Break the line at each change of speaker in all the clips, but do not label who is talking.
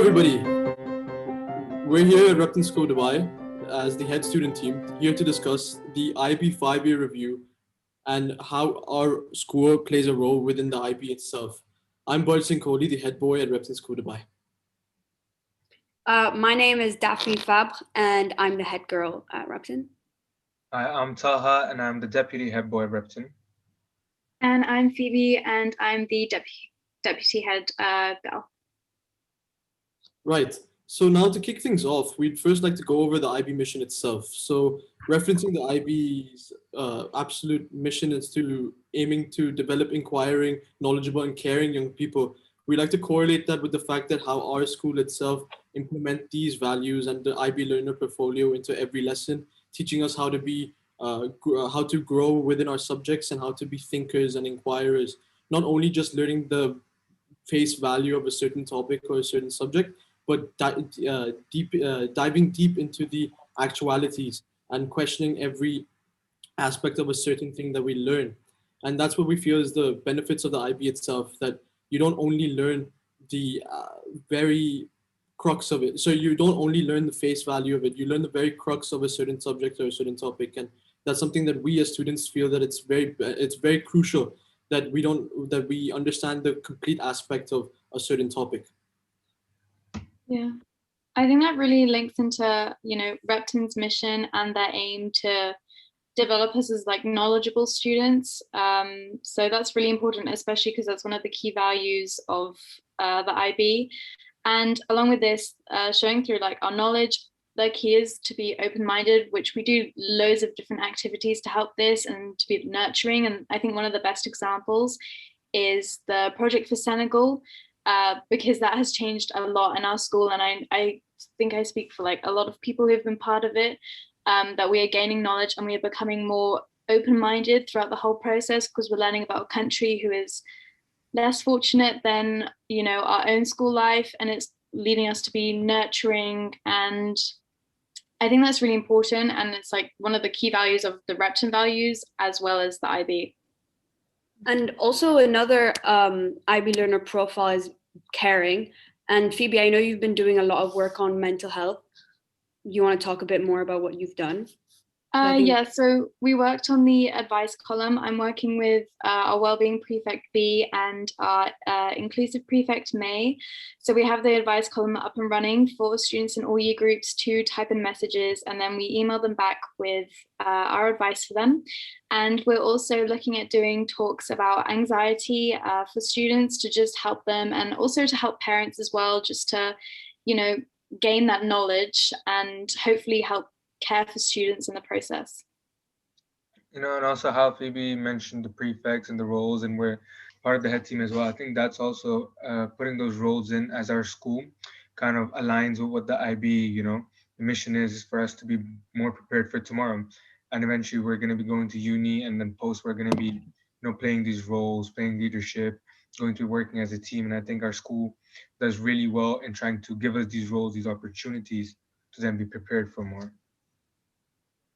everybody. We're here at Reptons Values as the head student team, here to discuss the IB 5-year review and how our school plays a role within the IB itself. I'm Baraj, the head boy at Reptons Values.
My name is Daphne and I'm the head girl at Repton.
Hi, I'm Talha, and I'm the deputy head boy of Repton.
And I'm Phoebe, and I'm the deputy head girl.
Right. So now to kick things off, we'd first like to go over the IB mission itself. So referencing the IB's absolute mission is to aiming to develop inquiring, knowledgeable and caring young people. We like to correlate that with the fact that how our school itself implement these values and the IB learner portfolio into every lesson, teaching us how to be, how to grow within our subjects and how to be thinkers and inquirers, not only just learning the face value of a certain topic or a certain subject, but diving deep into the actualities and questioning every aspect of a certain thing that we learn. And that's what we feel is the benefits of the IB itself, that you don't only learn the very crux of it. So you don't only learn the face value of it, you learn the very crux of a certain subject or a certain topic. And that's something that we as students feel that it's very crucial that we understand the complete aspect of a certain topic.
Yeah, I think that really links into, Repton's mission and their aim to develop us as knowledgeable students. So that's really important, especially because that's one of the key values of the IB. And along with this, showing through our knowledge, the key is to be open-minded, which we do loads of different activities to help this and to be nurturing. And I think one of the best examples is the project for Senegal, because that has changed a lot in our school. And I think I speak for a lot of people who've been part of it, that we are gaining knowledge and we are becoming more open-minded throughout the whole process, because we're learning about a country who is less fortunate than, our own school life, and it's leading us to be nurturing. And I think that's really important. And it's one of the key values of the Repton values as well as the IB.
And also another IB learner profile is caring. And Phoebe, I know you've been doing a lot of work on mental health. You want to talk a bit more about what you've done?
Yeah, so we worked on the advice column. I'm working with our wellbeing prefect B and our inclusive prefect May. So we have the advice column up and running for students in all year groups to type in messages, and then we email them back with our advice for them. And we're also looking at doing talks about anxiety for students to just help them, and also to help parents as well, just to, gain that knowledge and hopefully help care for students in the process.
And also how Phoebe mentioned the prefects and the roles, and we're part of the head team as well. I think that's also putting those roles in as our school kind of aligns with what the IB, the mission is for us to be more prepared for tomorrow. And eventually we're going to be going to uni, and then post we're going to be, playing these roles, playing leadership, going to be working as a team. And I think our school does really well in trying to give us these roles, these opportunities to then be prepared for more.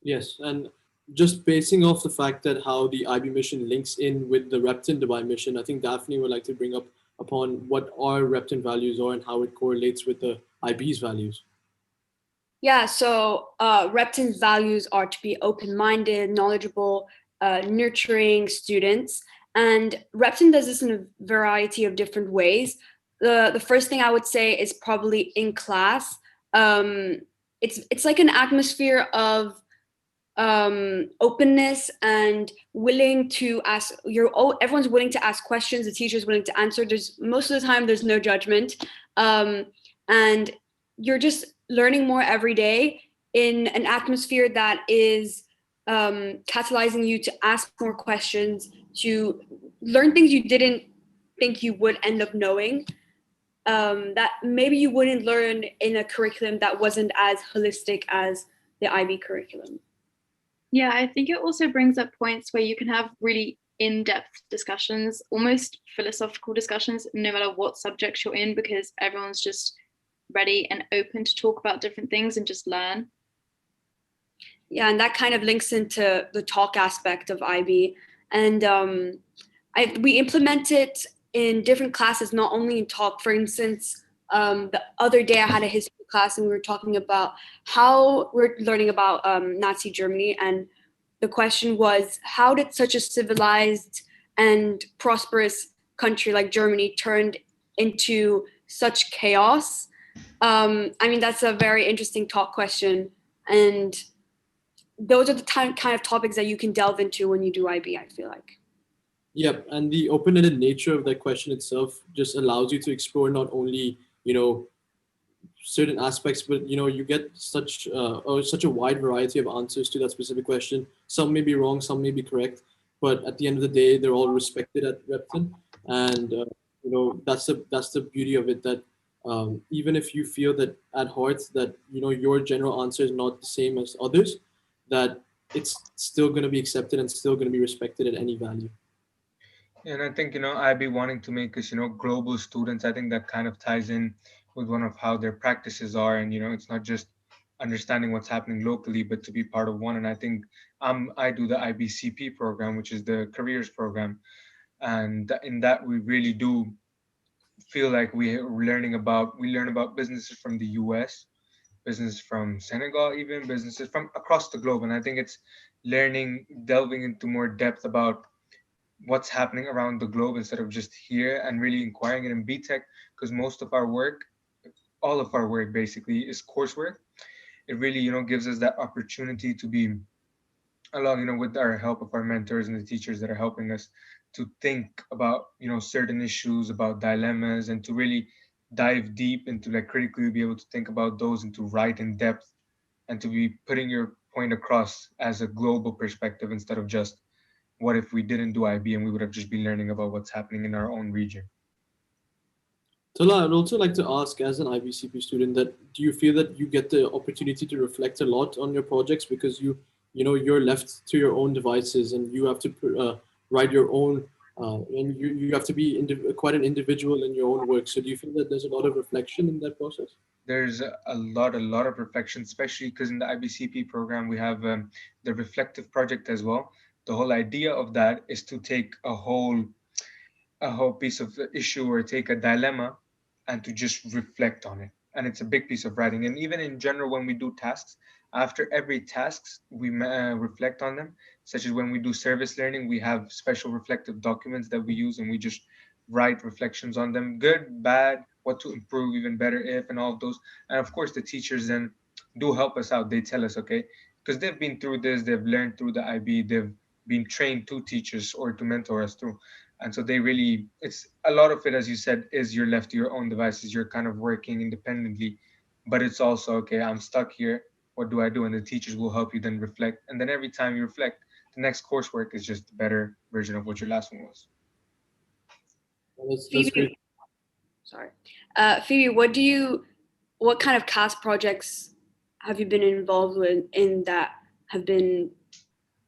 Yes, and just basing off the fact that how the IB mission links in with the Repton Dubai mission, I think Daphne would like to bring up upon what our Repton values are and how it correlates with the IB's values.
Yeah, so Repton's values are to be open-minded, knowledgeable, nurturing students. And Repton does this in a variety of different ways. The first thing I would say is probably in class. It's like an atmosphere of openness and willing to ask. Everyone's willing to ask questions. The teacher's willing to answer. Most of the time there's no judgment, and you're just learning more every day in an atmosphere that is catalyzing you to ask more questions, to learn things you didn't think you would end up knowing, that maybe you wouldn't learn in a curriculum that wasn't as holistic as the IB curriculum.
Yeah, I think it also brings up points where you can have really in-depth discussions, almost philosophical discussions, no matter what subjects you're in, because everyone's just ready and open to talk about different things and just learn.
Yeah, and that kind of links into the talk aspect of IB. And we implement it in different classes, not only in talk. For instance, The other day I had a history class and we were talking about how we're learning about Nazi Germany, and the question was, how did such a civilized and prosperous country like Germany turned into such chaos? I mean, that's a very interesting talk question, and those are the kind of topics that you can delve into when you do IB, I feel like.
Yep, and the open-ended nature of that question itself just allows you to explore not only, certain aspects, but you get such a wide variety of answers to that specific question. Some may be wrong, some may be correct, but at the end of the day, they're all respected at Repton, and that's the beauty of it. That even if you feel that at heart that your general answer is not the same as others, that it's still going to be accepted and still going to be respected at any value.
And I think, I'd be wanting to make us, global students. I think that kind of ties in with one of how their practices are. And, it's not just understanding what's happening locally, but to be part of one. And I think I do the IBCP program, which is the careers program. And in that, we really do feel like we learn about businesses from the US, business from Senegal, even businesses from across the globe. And I think it's delving into more depth about what's happening around the globe instead of just here, and really inquiring it in BTech, because most of our work, all of our work basically is coursework. It really, gives us that opportunity to be along, with our help of our mentors and the teachers that are helping us to think about, certain issues, about dilemmas, and to really dive deep into, like, critically be able to think about those and to write in depth and to be putting your point across as a global perspective instead of just what if we didn't do IB and we would have just been learning about what's happening in our own region.
Talha, I'd also like to ask, as an IBCP student, that do you feel that you get the opportunity to reflect a lot on your projects because you're left to your own devices and you have to write your own, and you have to be quite an individual in your own work. So do you feel that there's a lot of reflection in that process?
There's a lot of reflection, especially because in the IBCP program we have the reflective project as well. The whole idea of that is to take a whole piece of issue or take a dilemma and to just reflect on it. And it's a big piece of writing. And even in general, when we do tasks, after every tasks, we reflect on them. Such as when we do service learning, we have special reflective documents that we use, and we just write reflections on them, good, bad, what to improve, even better if, and all of those. And of course, the teachers then do help us out. They tell us, okay, because they've been through this, they've learned through the IB, they've been trained to teach us or to mentor us through. And so it's a lot of it, as you said, is you're left to your own devices. You're kind of working independently, but it's also, okay, I'm stuck here. What do I do? And the teachers will help you then reflect. And then every time you reflect, the next coursework is just a better version of what your last one was.
That's great.
Sorry. Phoebe, what kind of CAS projects have you been involved with in that have been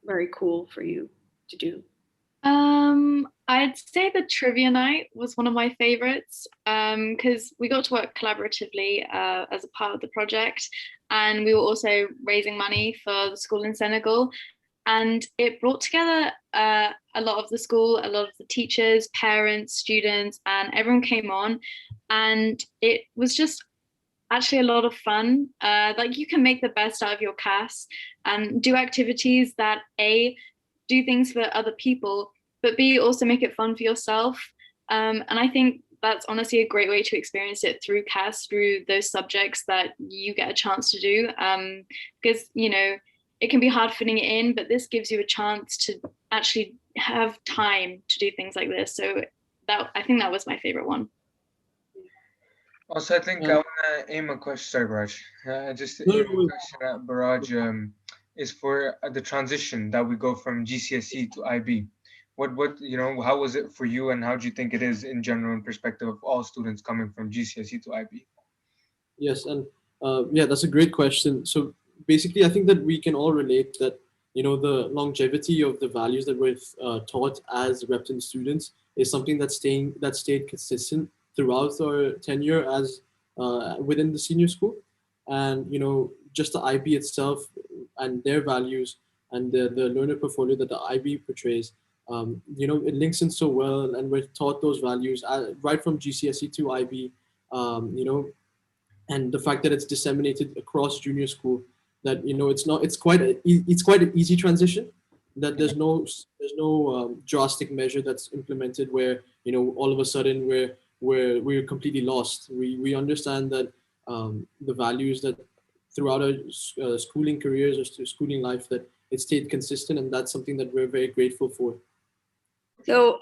very cool for you to do?
I'd say the trivia night was one of my favorites because we got to work collaboratively as a part of the project, and we were also raising money for the school in Senegal, and it brought together a lot of the school, a lot of the teachers, parents, students, and everyone came on, and it was just actually a lot of fun. Like, you can make the best out of your CAS and do activities that do things for other people, but B, also make it fun for yourself. And I think that's honestly a great way to experience it through CAS, through those subjects that you get a chance to do. Because, it can be hard fitting it in, but this gives you a chance to actually have time to do things like this. So I think that was my favorite one.
Also, I think I want to aim a question. Sorry, Baraj. Just to aim a question at Baraj is for the transition that we go from GCSE to IB. What how was it for you, and how do you think it is in general in perspective of all students coming from GCSE to IB?
Yes, and that's a great question. So basically, I think that we can all relate that the longevity of the values that we're taught as Repton students is something that stayed consistent throughout our tenure as within the senior school, and just the IB itself and their values and the learner portfolio that the IB portrays. It links in so well, and we're taught those values right from GCSE to IB. you know, and the fact that it's disseminated across junior school, that, you know, it's quite an easy transition, that there's no drastic measure that's implemented where, you know, all of a sudden we're completely lost. We understand that the values that throughout our schooling careers or schooling life, that it stayed consistent, and that's something that we're very grateful for.
So,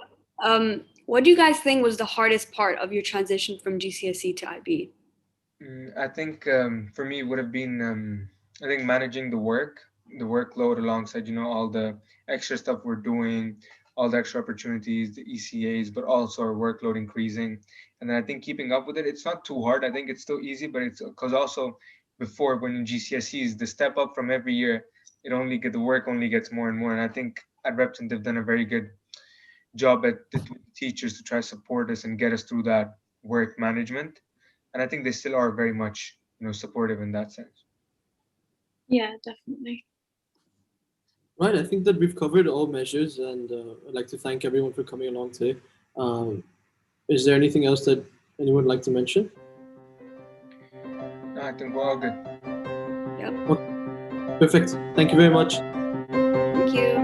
what do you guys think was the hardest part of your transition from GCSE to IB?
I think for me it would have been I think managing the workload alongside, you know, all the extra stuff we're doing, all the extra opportunities, the ECAs, but also our workload increasing. And then I think keeping up with it, it's not too hard. I think it's still easy, but it's because also before, when in GCSEs, the step up from every year, the work only gets more and more. And I think at Repton they've done a very good job at the teachers to try to support us and get us through that work management. And I think they still are very much, you know, supportive in that sense.
Yeah, definitely.
Right, I think that we've covered all measures, and I'd like to thank everyone for coming along today. Is there anything else that anyone would like to mention?
No, I think we're all good.
Yep.
Perfect. Thank you very much.
Thank you.